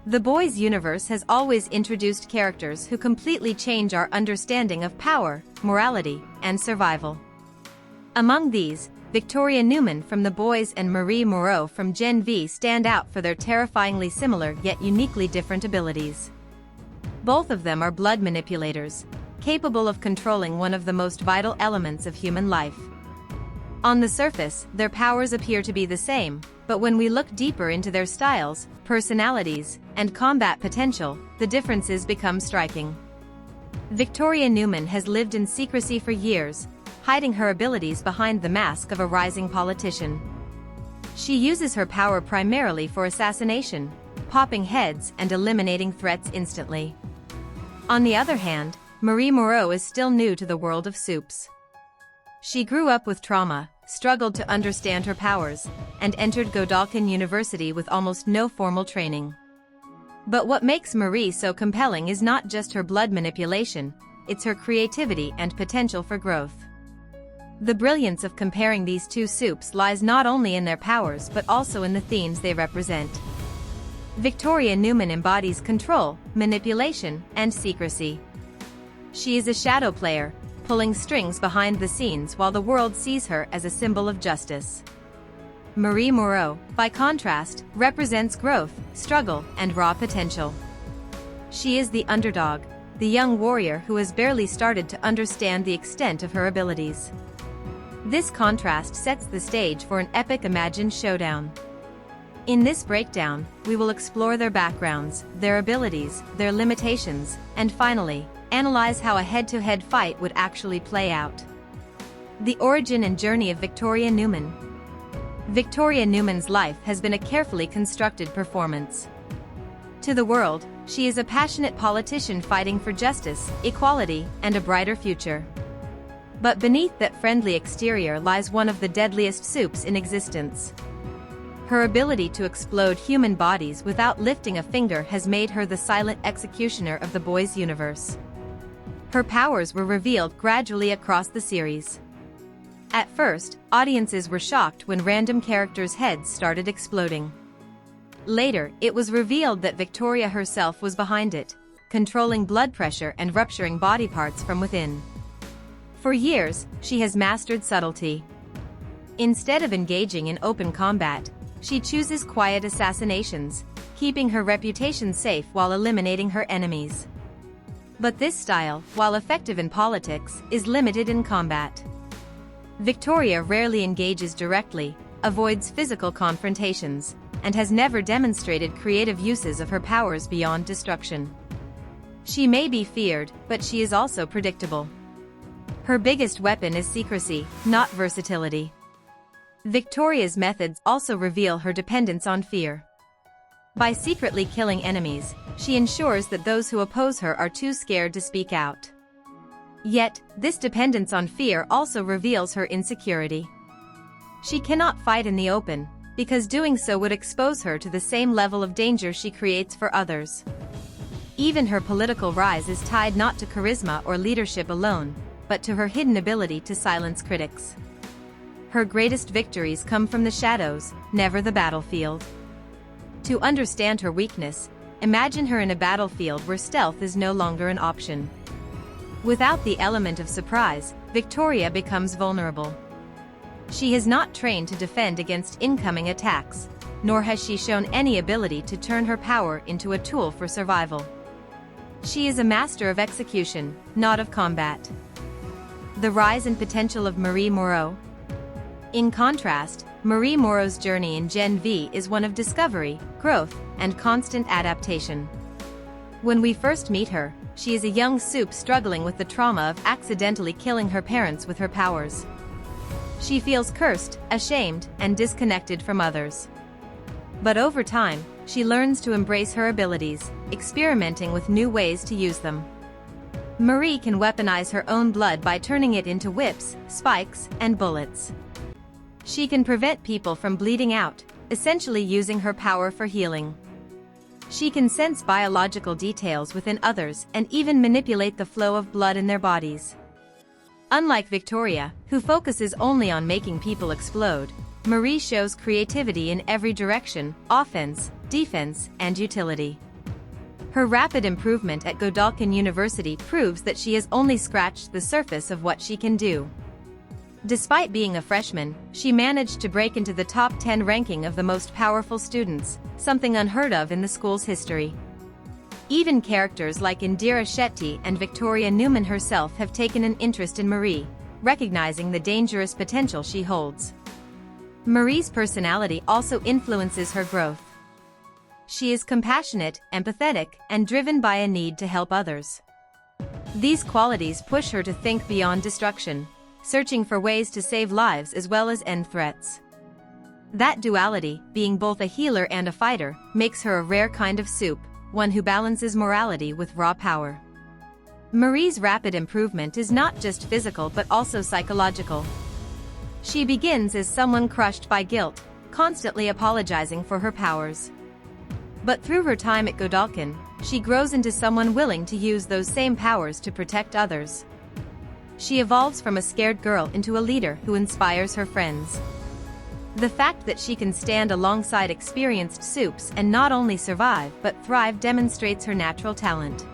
The boys' universe has always introduced characters who completely change our understanding of power, morality, and survival. Among these, Victoria Neuman from The Boys and Moreau from Gen V stand out for their terrifyingly similar yet uniquely different abilities. Both of them are blood manipulators, capable of controlling one of the most vital elements of human life. On the surface, their powers appear to be the same, but when we look deeper into their styles, personalities, and combat potential, the differences become striking. Victoria Neuman has lived in secrecy for years, hiding her abilities behind the mask of a rising politician. She uses her power primarily for assassination, popping heads and eliminating threats instantly. On the other hand, Moreau is still new to the world of supes. She grew up with trauma, struggled to understand her powers, and entered Godalkin University with almost no formal training. But what makes Marie so compelling is not just her blood manipulation, it's her creativity and potential for growth. The brilliance of comparing these two supes lies not only in their powers but also in the themes they represent. Victoria Neuman embodies control, manipulation, and secrecy. She is a shadow player, pulling strings behind the scenes while the world sees her as a symbol of justice. Moreau, by contrast, represents growth, struggle, and raw potential. She is the underdog, the young warrior who has barely started to understand the extent of her abilities. This contrast sets the stage for an epic imagined showdown. In this breakdown, we will explore their backgrounds, their abilities, their limitations, and finally, analyze how a head-to-head fight would actually play out. The origin and journey of Victoria Neuman. Victoria Neuman's life has been a carefully constructed performance. To the world, she is a passionate politician fighting for justice, equality, and a brighter future. But beneath that friendly exterior lies one of the deadliest supes in existence. Her ability to explode human bodies without lifting a finger has made her the silent executioner of the boys' universe. Her powers were revealed gradually across the series. At first, audiences were shocked when random characters' heads started exploding. Later, it was revealed that Victoria herself was behind it, controlling blood pressure and rupturing body parts from within. For years, she has mastered subtlety. Instead of engaging in open combat, she chooses quiet assassinations, keeping her reputation safe while eliminating her enemies. But this style, while effective in politics, is limited in combat. Victoria rarely engages directly, avoids physical confrontations, and has never demonstrated creative uses of her powers beyond destruction. She may be feared, but she is also predictable. Her biggest weapon is secrecy, not versatility. Victoria's methods also reveal her dependence on fear. By secretly killing enemies, she ensures that those who oppose her are too scared to speak out. Yet, this dependence on fear also reveals her insecurity. She cannot fight in the open, because doing so would expose her to the same level of danger she creates for others. Even her political rise is tied not to charisma or leadership alone, but to her hidden ability to silence critics. Her greatest victories come from the shadows, never the battlefield. To understand her weakness, imagine her in a battlefield where stealth is no longer an option. Without the element of surprise, Victoria becomes vulnerable. She has not trained to defend against incoming attacks, nor has she shown any ability to turn her power into a tool for survival. She is a master of execution, not of combat. The rise and potential of Moreau. In contrast, Moreau's journey in Gen V is one of discovery, growth, and constant adaptation. When we first meet her, she is a young supe struggling with the trauma of accidentally killing her parents with her powers. She feels cursed, ashamed, and disconnected from others. But over time, she learns to embrace her abilities, experimenting with new ways to use them. Marie can weaponize her own blood by turning it into whips, spikes, and bullets. She can prevent people from bleeding out, essentially using her power for healing. She can sense biological details within others and even manipulate the flow of blood in their bodies. Unlike Victoria, who focuses only on making people explode, Marie shows creativity in every direction: offense, defense, and utility. Her rapid improvement at Godalming University proves that she has only scratched the surface of what she can do. Despite being a freshman, she managed to break into the top 10 ranking of the most powerful students, something unheard of in the school's history. Even characters like Indira Shetty and Victoria Neuman herself have taken an interest in Marie, recognizing the dangerous potential she holds. Marie's personality also influences her growth. She is compassionate, empathetic, and driven by a need to help others. These qualities push her to think beyond destruction, searching for ways to save lives as well as end threats. That duality, being both a healer and a fighter, makes her a rare kind of soup, one who balances morality with raw power. Marie's rapid improvement is not just physical but also psychological. She begins as someone crushed by guilt, constantly apologizing for her powers. But through her time at Godalming, she grows into someone willing to use those same powers to protect others. She evolves from a scared girl into a leader who inspires her friends. The fact that she can stand alongside experienced supes and not only survive but thrive demonstrates her natural talent.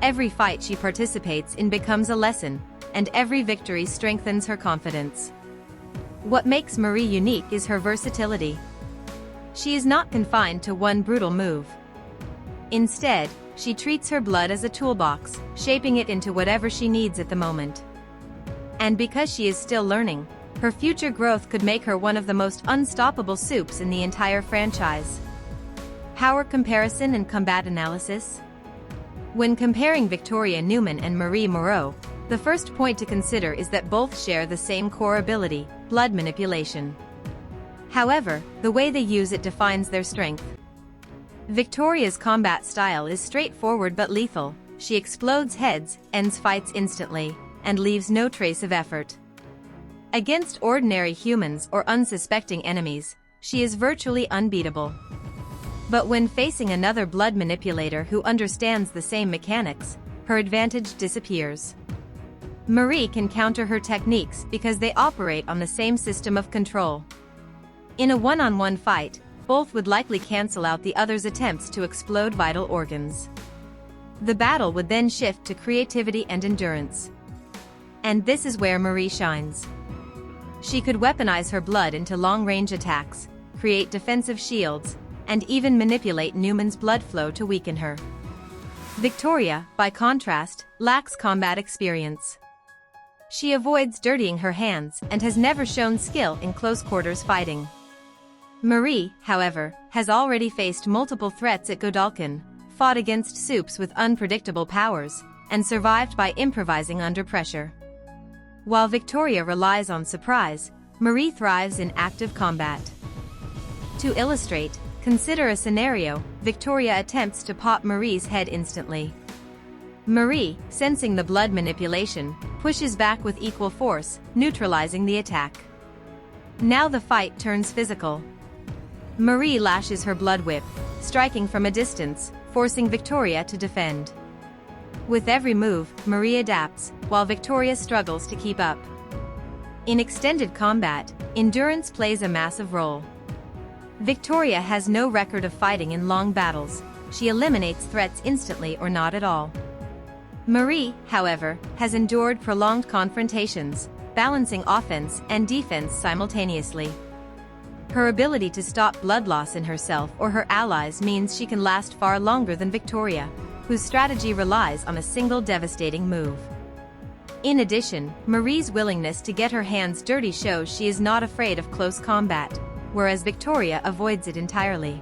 Every fight she participates in becomes a lesson, and every victory strengthens her confidence. What makes Marie unique is her versatility. She is not confined to one brutal move. Instead, she treats her blood as a toolbox, shaping it into whatever she needs at the moment. And because she is still learning, her future growth could make her one of the most unstoppable supes in the entire franchise. Power comparison and combat analysis. When comparing Victoria Neuman and Marie Moreau, the first point to consider is that both share the same core ability, blood manipulation. However, the way they use it defines their strength. Victoria's combat style is straightforward but lethal. She explodes heads, ends fights instantly, and leaves no trace of effort. Against ordinary humans or unsuspecting enemies, she is virtually unbeatable. But when facing another blood manipulator who understands the same mechanics, her advantage disappears. Marie can counter her techniques because they operate on the same system of control. In a one-on-one fight, both would likely cancel out the other's attempts to explode vital organs. The battle would then shift to creativity and endurance. And this is where Marie shines. She could weaponize her blood into long-range attacks, create defensive shields, and even manipulate Neuman's blood flow to weaken her. Victoria, by contrast, lacks combat experience. She avoids dirtying her hands and has never shown skill in close-quarters fighting. Marie, however, has already faced multiple threats at Godalming, fought against supes with unpredictable powers, and survived by improvising under pressure. While Victoria relies on surprise, Marie thrives in active combat. To illustrate, consider a scenario: Victoria attempts to pop Marie's head instantly. Marie, sensing the blood manipulation, pushes back with equal force, neutralizing the attack. Now the fight turns physical. Marie lashes her blood whip, striking from a distance, forcing Victoria to defend. With every move, Marie adapts, while Victoria struggles to keep up. In extended combat, endurance plays a massive role. Victoria has no record of fighting in long battles. She eliminates threats instantly or not at all. Marie, however, has endured prolonged confrontations, balancing offense and defense simultaneously. Her ability to stop blood loss in herself or her allies means she can last far longer than Victoria, whose strategy relies on a single devastating move. In addition, Marie's willingness to get her hands dirty shows she is not afraid of close combat, whereas Victoria avoids it entirely.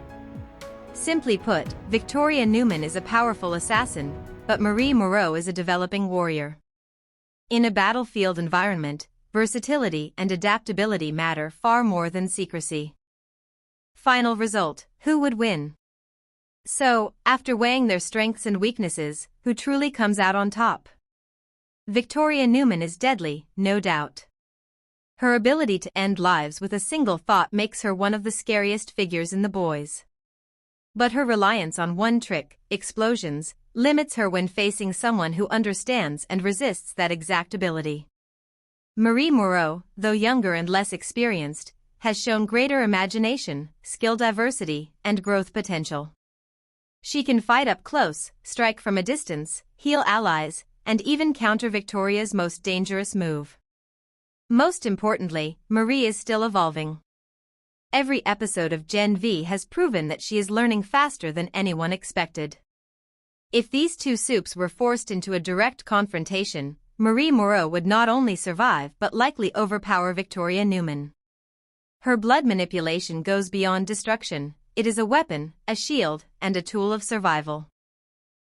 Simply put, Victoria Neuman is a powerful assassin, but Marie Moreau is a developing warrior. In a battlefield environment, versatility and adaptability matter far more than secrecy. Final result: who would win? So, after weighing their strengths and weaknesses, who truly comes out on top? Victoria Neuman is deadly, no doubt. Her ability to end lives with a single thought makes her one of the scariest figures in the boys. But her reliance on one trick, explosions, limits her when facing someone who understands and resists that exact ability. Marie Moreau, though younger and less experienced, has shown greater imagination, skill diversity, and growth potential. She can fight up close, strike from a distance, heal allies, and even counter Victoria's most dangerous move. Most importantly, Marie is still evolving. Every episode of Gen V has proven that she is learning faster than anyone expected. If these two supes were forced into a direct confrontation, Marie Moreau would not only survive but likely overpower Victoria Neuman. Her blood manipulation goes beyond destruction. It is a weapon, a shield, and a tool of survival.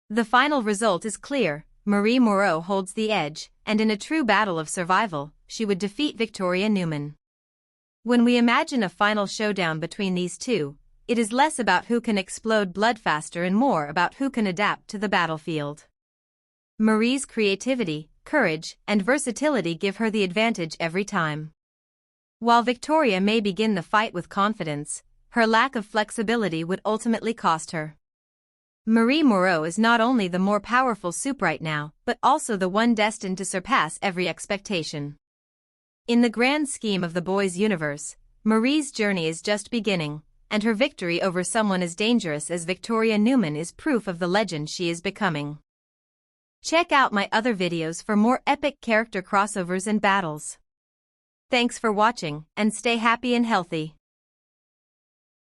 The final result is clear. Marie Moreau holds the edge, and in a true battle of survival, she would defeat Victoria Neuman. When we imagine a final showdown between these two, it is less about who can explode blood faster and more about who can adapt to the battlefield. Marie's creativity, courage, and versatility give her the advantage every time. While Victoria may begin the fight with confidence, her lack of flexibility would ultimately cost her. Marie Moreau is not only the more powerful supe right now, but also the one destined to surpass every expectation. In the grand scheme of the boys' universe, Marie's journey is just beginning, and her victory over someone as dangerous as Victoria Neuman is proof of the legend she is becoming. Check out my other videos for more epic character crossovers and battles. Thanks for watching, and stay happy and healthy.